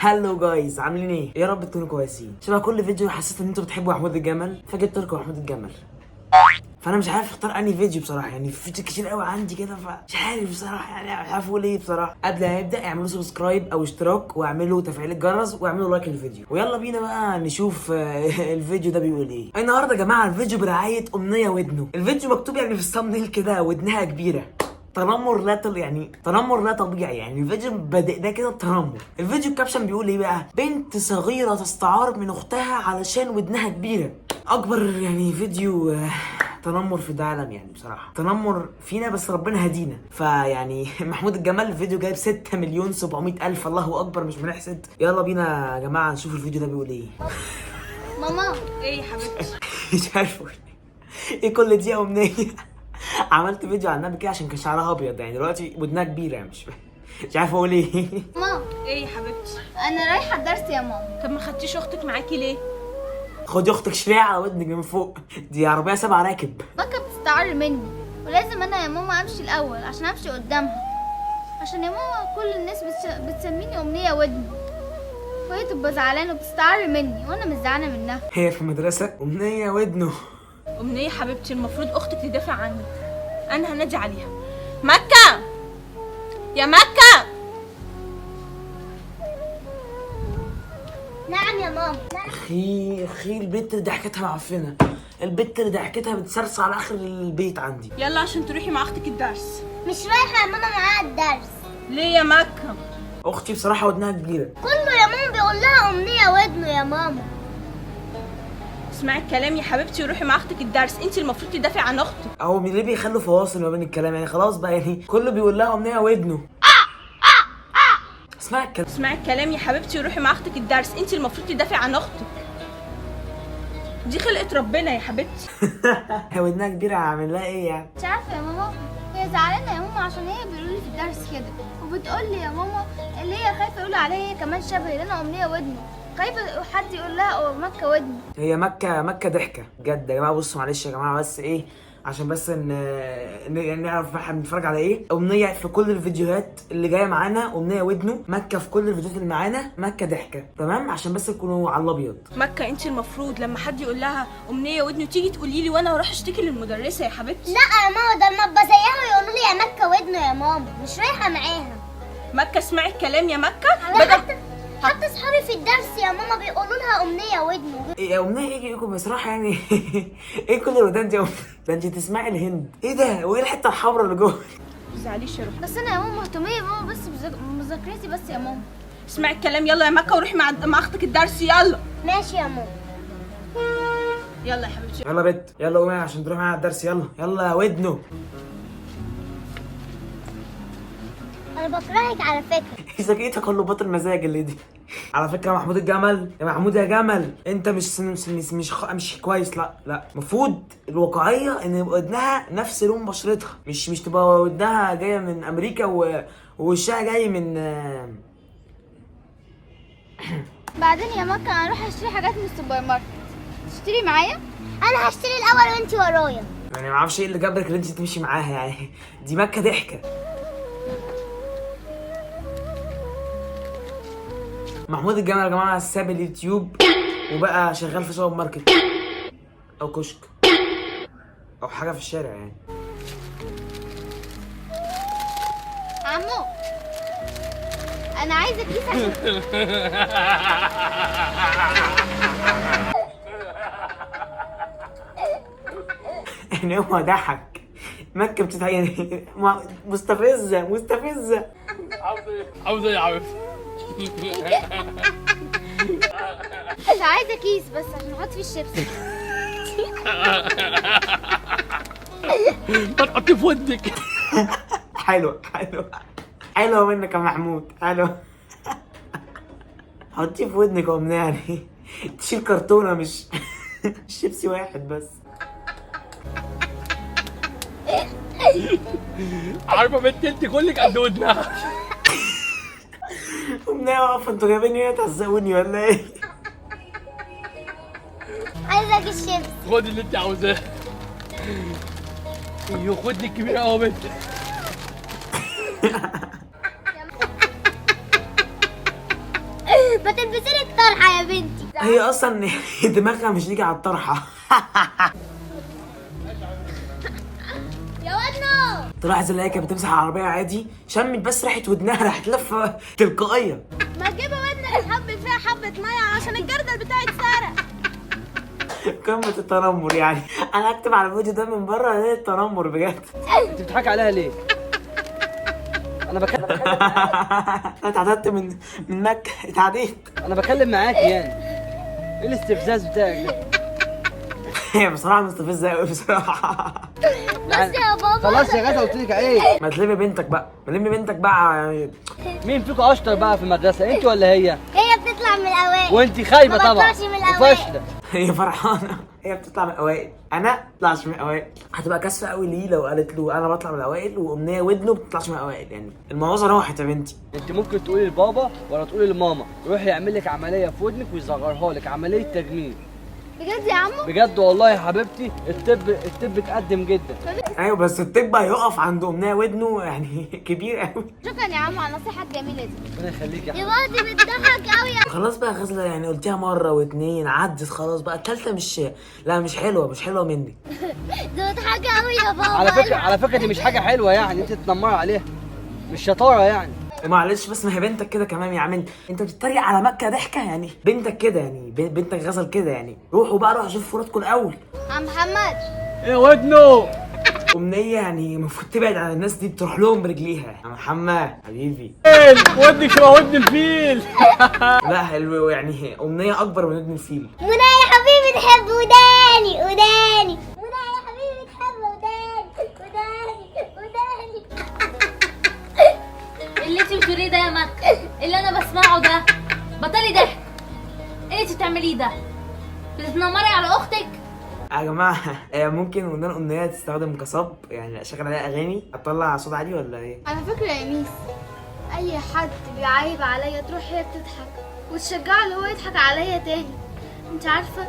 هالو جايز، عاملين ايه؟ يا رب تكونوا كويسين. شبه كل فيديو حسيت ان انتوا بتحبوا محمود الجمل فجبت لكم محمود الجمل. فانا مش عارف اختار انهي فيديو بصراحه، يعني في فيديو كتير قوي عندي كده فمش عارف بصراحه، يعني مش عارف اقول ايه بصراحه. قبل ما نبدا اعملوا سبسكرايب او اشتراك واعملوا تفعيل الجرس واعملوا لايك للفيديو، ويلا بينا بقى نشوف الفيديو ده بيقول ايه. النهارده يا جماعه الفيديو برعايه امنيه ودنه. الفيديو مكتوب يعني في الثامنيل كده ودنها كبيره، تنمر يعني تنمر لا طبيعي. يعني الفيديو بادئ ده كده تنمر. الفيديو الكابشن بيقول ايه بقى؟ بنت صغيره تستعار من اختها علشان ودنها كبيره. اكبر يعني فيديو تنمر في العالم، يعني بصراحه تنمر فينا، بس ربنا هدينا. فيعني محمود الجمال الفيديو جايب 6 مليون 700 الف، الله اكبر مش بنحسد. يلا بينا يا جماعه نشوف الفيديو ده بيقول ايه. ماما ايه يا حبيبتي؟ مش عارف اقول ايه كل دي امنيه. عملت فيديو عن النبي كده عشان كان شعرها ابيض، يعني دلوقتي ودنها كبيره، يعني مش عارف اقول ايه. ماما ايه يا حبيبتي؟ انا رايحه الدرس يا ماما. طب ما خدتيش اختك معاكي ليه؟ خدي اختك شريعه على ودنك من فوق، دي عربيه 7 راكب. مكة بتستعر مني ولازم انا يا ماما امشي الاول عشان امشي قدامها، عشان يا ماما كل الناس بتسميني امنيه ودني، وهي تبقى زعلانه وبتستعر مني وانا مش زعلانه منها. هي في المدرسه امنيه ودنه. أمنية حبيبتي المفروض أختك تدافع عنك، أنا هنادي عليها. مكة يا مكة. نعم يا ماما. اخي البنت اللي ضحكتها معفنه، البنت اللي ضحكتها بتسرسع على اخر البيت عندي. يلا عشان تروحي مع أختك الدرس. مش رايحه يا ماما معاها الدرس. ليه يا مكة؟ اختي بصراحه ودنها كبيره. كله يا ماما بيقول لها امنيه ودنه يا ماما. اسمعي الكلام يا حبيبتي وروحي مع أختك الدرس، أنت المفروض تدافعي عن أختك. اهو ليه بيخلوا فواصل ما بين الكلام؟ يعني خلاص بقى، يعني كله بيقول لها امنيه ودنه. اسمعي الكلام يا حبيبتي وروحي مع أختك الدرس، أنت المفروض تدافعي عن أختك. دي خلقة ربنا يا حبيبتي. هي ودنها كبيره، هعمل لها ايه يعني؟ مش عارفه يا ماما، هي زعلانه يا ماما عشان هي بيقولوا لي في الدرس كده، وبتقول لي يا ماما اللي هي خايفه يقولوا عليها هي كمان شبه اللي انا امنيه ودنه، خايفه حد يقول لها مكه ودني. هي مكة ضحكة بجد يا جماعة. بصوا معلش يا جماعة، بس ايه عشان بس يعني نعرف احنا بنتفرج على ايه. امنية في كل الفيديوهات اللي جاية معانا امنية ودنه، مكة في كل الفيديوهات اللي معانا مكة ضحكة، تمام؟ عشان بس تكونوا على الابيض. مكة أنت المفروض لما حد يقول لها أمنية ودنه تيجي تقولي لي وأنا هروح أشتكي للمدرسة يا حبيبتي. لا يا ماما، ده لما ابقى زيها يقولوا لي يا مكه ودنه يا ماما، مش رايحه معاها. مكة اسمعي الكلام يا مكة. حتى صحابي في الدرس يا ماما بيقولوا لها امنيه ودنه. يا امنية يجي لكم بصراحة يعني. ايه كل الودان دي؟ ده انت تسمعي الهند. ايه ده؟ وايه الحتة الحمراء اللي جوه؟ متزعليش يا روحي. بس انا يا ماما مهتميه يا ماما بس بمذاكرتي بس يا ماما. اسمعي الكلام يلا يا مكة وروحي مع أختك الدرس يلا. ماشي يا ماما. يلا يا حبيبتي. يلا بنت، يلا قومي عشان تروحي معايا على الدرس. يلا يلا ودنه. انا بكرهك على فكره. ذاكرتها كله باطل مزاج اللي دي. على فكره محمود الجمل، يا محمود يا جمل، انت مش كويس. لا المفروض الواقعيه ان يبقى ودنها نفس لون بشرتها، مش تبقى ودنها جايه من امريكا ووشها جاي من بعدين يا مكه انا هروح اشتري حاجات من السوبر ماركت، تشتري معايا؟ انا هشتري الاول وانت ورايا. يعني ما اعرفش ايه اللي جبرك اللي انت تمشي معاها يعني. دي مكه ضحكه. محمود الجمل يا جماعه ساب اليوتيوب وبقى شغال في سوبر ماركت او كشك او حاجه في الشارع يعني. عمو انا عايزه كيس عشان يعني هو ضحك. مكه بتضحك يعني. مستفزه. عاوز ايه يا حبيبتي؟ بس عايزه كيس بس عشان احط فيه الشيبسي. ما تحطي في ودنك. حلوه منك يا محمود، حلوه. حطيه في ودنك يا امنيه، يعني تشيل كرتونه مش شيبسي واحد بس. عارفه بنت انت كلك قد ودنها. امنيه واقفه، انتوا جايبيني هنا تهزقوني ولا ايه؟ عايزه كيس شيبسي. خدي اللي انت عاوزاه. ايوه ودنك كبيره قوي يا بنت. ما تلبسي لك طرحه يا بنتي. هي اصلا دماغها مش ليكي على الطرحه. يا ودنو تلاحظ ان هي كانت بتمسح العربيه عادي، شمت بس ريحه ودنها راحت لفه تلقائيه. ما تجيبي ودنك تحبي فيها حبه ميه عشان الجردل بتاعي اتسرق. قمه التنمر يعني. انا هكتب على الفيديو ده من بره ليه التنمر بجد. انت بتضحكي عليها ليه؟ انا بكلم انا اتعددت من مكه، اتعديت. انا بكلم معاكي يعني. ايه الاستفزاز بتاعك ده؟ هي بصراحه مستفزه قوي بصراحه. بس يا بابا خلاص يا غدا قلت لك ايه؟ ما تلمي بنتك بقى، ما تلمي بنتك بقى يعني. مين فيكم اشطر بقى في المدرسه، انت ولا هي؟ هي بتطلع من الاوائل. وانت خايبه ما طبعا بطلعش من الأوائل. وفاشله. هي فرحانه، هي بتطلع من الاوائل، انا بطلعش من الاوائل. هتبقى كاسفه قوي ليه لو قالت له انا بطلع من الاوائل وامنيه ودنه ما بتطلعش من الاوائل. يعني الموازه راحت يا بنتي. انت ممكن تقولي لبابا ولا تقولي لماما يروح يعمل لك عمليه في ودنك ويصغرها لك، عمليه تجميل. بجد يا عمو؟ بجد والله يا حبيبتي، الطب اتقدم جدا. ايوه بس الطب هيقف عند امنيه ودنه يعني كبير قوي. شكرا يا عمو على النصيحه الجميله دي. ربنا يخليك يا يا حبيبتي. بابا بتضحك قوي يا خلاص بقى غزله، يعني قلتيها مره واتنين عدت خلاص بقى، التالتة مش، لا مش حلوه، مش حلوه منك. ده بتضحك قوي يا بابا. على فكره دي مش حاجه حلوه يعني، انت تتنمري عليها، مش شطاره يعني. معلش بس ما هي بنتك كده كمان يا عم. انت بتتريق على مكه ضحكه يعني. بنتك كده يعني، بنتك غزل كده يعني. روحوا بقى، روحوا شوفوا فراتكم الاول. عم محمد ايه ودنه؟ امنيه يعني المفروض تبعد عن الناس دي، بتروح لهم برجليها. يا محمد حبيبي. ودنك شبه ودن الفيل. لا حلو يعني، امنيه اكبر من ودن الفيل. منى يا حبيبي تحب وداني وداني. منى يا حبيبي تحب وداني وداني وداني. اللي انت بتقوليه ده يا مكة، اللي انا بسمعه ده، بطلي ضحك. ايه اللي انت بتعمليه ده؟ بتتنمري على اختك؟ يا جماعه ممكن ودان امنيه تستخدم كصب، يعني اشغل عليها اغاني اطلع صوت عالي ولا ايه؟ على فكرة يا ميس، أي حد بيعايب عليا تروح هي بتضحك وتشجعه اللي هو يضحك عليا تاني. أنت عارفة؟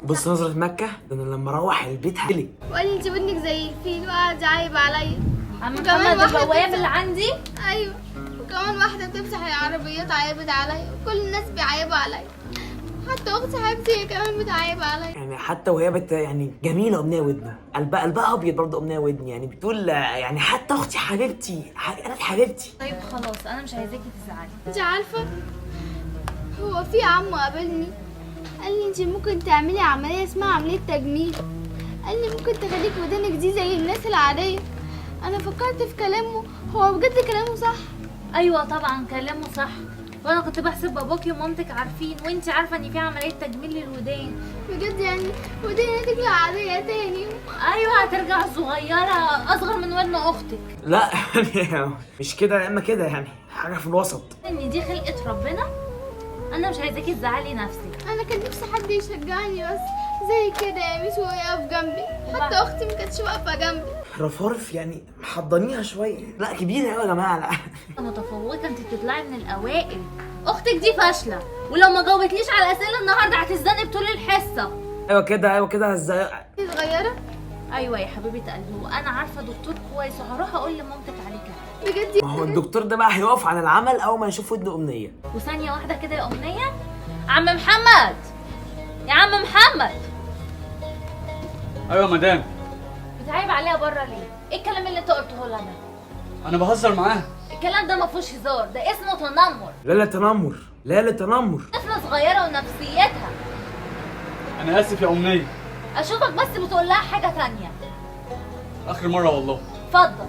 بص نظره مكه ده، انا لما اروح البيت هقلق. وقال لي أنت ودنك زي الفيل وقعد يعايب عليا. عم وكمان محمد واحدة البواب بتمسح- اللي عندي. أيوه، وكمان واحدة بتمسح العربيات عيبت عليا، وكل الناس بيعيبوا عليا. حتى أختي حبيبتي هي كمان بتعيب عليا. يعني حتى وهي يعني جميله امنيه ودنه، قلبها ابيض برضه امنيه ودني، يعني بتقول يعني حتى اختي حبيبتي، انا حبيبتي. طيب خلاص انا مش عايزاكي تزعلي. أنت عارفة؟ هو في عمو قابلني قال لي أنت ممكن تعملي عملية اسمها عملية تجميل. قال لي ممكن تخليك ودانك دي زي الناس العادية. أنا فكرت في كلامه، هو بجد كلامه صح. ايوه طبعا كلامه صح، وانا كنت بحسب باباكي ومامتك عارفين، وانتي عارفه ان في عمليه تجميل للودان. بجد يعني وداني هترجع عادية تاني. ايوه هترجع صغيره اصغر من ودن اختك. لا يعني مش كده يا اما كده، يعني حاجه في الوسط. ان دي خلقه ربنا، انا مش عايزاكي تزعلي نفسك. أنا كان نفسي حد يشجعني بس زي كده يا ميس، ويقف جنبي. حتى أختي ما كانتش واقفة جنبي. رفارف يعني محضنيها شويه. لا كبيره قوي يا جماعه، لا. متفوقه، انت بتطلعي من الاوائل. اختك دي فاشله، ولو ما جاوبتليش على الاسئله النهارده هتزني طول الحصه. ايوه كده، ايوه كده ازاي؟ دي صغيرة ايوه يا حبيبه قلبي، وانا عارفه دكتور كويس وهروح اقول لمامتك عليك. بجد. ما هو الدكتور ده بقى هيقف عن العمل اول ما يشوف ودن امنيه. وثانيه واحده كده يا امنيه. عم محمد، يا عم محمد، ايوه يا مدام. بتعيب عليها بره ليه؟ ايه الكلام اللي انت قلته لها ده؟ انا بهزر معاها. الكلام ده ما فيهوش هزار، ده اسمه تنمر. لا تنمر، لا تنمر. طفله صغيره ونفسيتها. انا اسف يا امنيه. اشوفك بس بتقول لها حاجه تانية. اخر مره والله. اتفضل.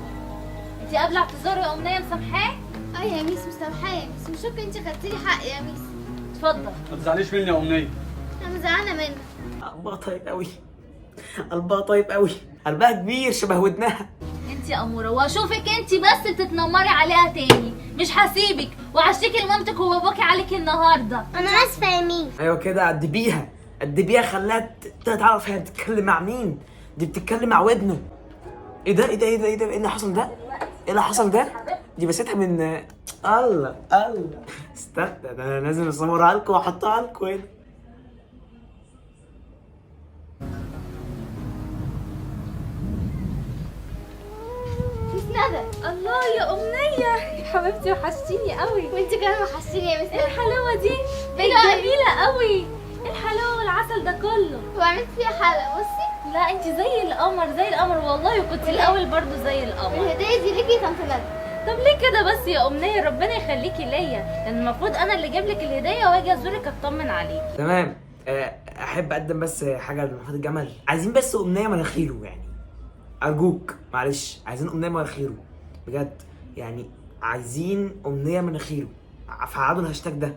انت قبل اعتذار يا امنيه مسامحاه؟ أي يا ميس مسامحة يا ميس، مش شكرا أنت خدتيلي حقي يا ميس. اتفضل. ما تزعليش مني يا امنيه. أنا زعلانة منك. قلبها طيب قوي، قلبها طيب قوي، قلبها كبير شبه ودنها. انت يا اموره، واشوفك انت بس بتتنمري عليها تاني، مش هسيبك، وهشتكي لمامتك وباباكي عليكي النهارده. انا اسفه يا مين. ايوه كده، ادبيها ادبيها، خليها تعرف هي بتتكلم مع مين. دي بتتكلم مع ودنه. ايه ده ايه ده ايه ده ايه ده ايه اللي حصل ده؟ ايه اللي حصل ده؟ دي بستها من الله الله. استنى، ده انا لازم اصورها لكم واحطها لكم هنا. ميس ندى. الله يا امنيه يا حبيبتي وحشتيني قوي. وانت كمان وحشتيني يا ايه مساء. الحلاوه دي؟ حلوة أوي. جميله قوي. ايه الحلاوه والعسل ده كله؟ وعملت فيها حلقة بصي. لا انت زي القمر زي القمر والله، وكنت الاول برضو زي القمر. الهدية دي ليكي يا طنط ندى. طب ليه كده بس يا امنيه؟ ربنا يخليكي ليا، لان المفروض انا اللي اجيب لك الهديه واجي ازورك اطمن عليكي. تمام. احب اقدم بس حاجه لمحمود الجمل. عايزين بس امنيه مناخيره يعني، ارجوك معلش، عايزين امنيه مناخيره بجد يعني، عايزين امنيه مناخيره. فعادوا الهاشتاج ده،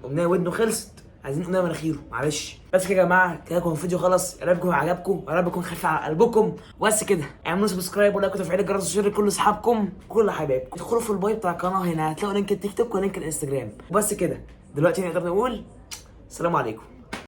امنيه ودنه خلصت، عايزين امنيه مناخيره معلش. بس كده يا جماعه، كده يكون الفيديو خلص. يا رب يكون عجبكم، يا رب يكون خفيف على قلبكم. بس كده اعملوا سبسكرايب ولايك وتفعيل الجرس وشير لكل اصحابكم وكل حبايبكم. ادخلوا في البايو بتاع القناه هنا، هتلاقوا لينك التيك توك ولينك الانستجرام. وبس كده دلوقتي نقدر نقول السلام عليكم.